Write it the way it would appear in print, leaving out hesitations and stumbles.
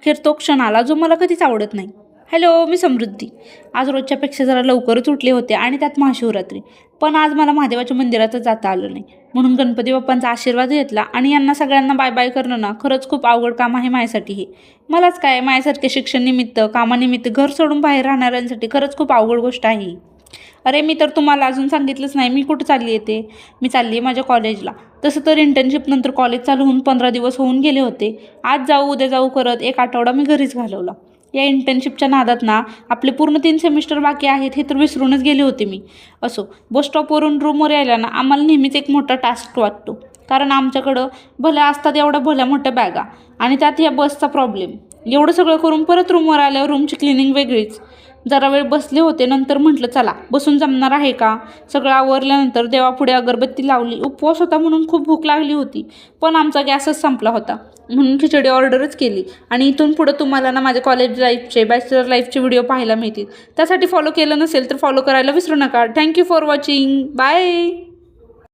अखेर तो क्षण आला जो मला कधीच आवडत नाही. हॅलो, मी समृद्धी. आज रोजच्यापेक्षा जरा लवकरच उठले होते आणि त्यात महाशिवरात्री. पण आज मला महादेवाच्या मंदिरातच जाता आलं नाही. म्हणून गणपती बाप्पांचा आशीर्वाद घेतला आणि यांना सगळ्यांना बाय बाय करणं ना खरंच खूप अवघड काम आहे माझ्यासाठी हे. मलाच काय, माझ्यासारखे शिक्षणनिमित्त, कामानिमित्त घर सोडून बाहेर राहणाऱ्यांसाठी खरंच खूप अवघड गोष्ट आहे ही. अरे, मी तर तुम्हाला अजून सांगितलंच नाही मी कुठं चालली येते. मी चालली आहे माझ्या कॉलेजला. तसं तर इंटर्नशिपनंतर कॉलेज चालू होऊन 15 दिवस होऊन गेले होते. आज जाऊ उद्या जाऊ करत एक आठवडा मी घरीच घालवला. या इंटर्नशिपच्या नादात ना आपले पूर्ण 3 सेमिस्टर बाकी आहेत हे तर विसरूनच गेले होते मी. असो, बस स्टॉपवरून रूमवर यायला ना आम्हाला नेहमीच एक मोठा टास्क वाटतो. कारण आमच्याकडं भल्या असतात एवढ्या भल्या मोठ्या बॅगा आणि त्यात या बसचा प्रॉब्लेम. एवढं सगळं करून परत रूमवर आल्यावर रूमची क्लिनिंग वेगळीच. जरा वेळ बसले होते, नंतर म्हटलं चला बसून जमणार आहे का. सगळं आवरल्यानंतर देवापुढे अगरबत्ती लावली. उपवास होता म्हणून खूप भूक लागली होती, पण आमचा गॅसच संपला होता म्हणून खिचडी ऑर्डरच केली. आणि इथून पुढं तुम्हाला ना माझ्या कॉलेज लाईफचे, बॅचलर लाईफचे व्हिडिओ पाहायला मिळतील. त्यासाठी फॉलो केलं नसेल तर फॉलो करायला विसरू नका. Thank you for watching. बाय.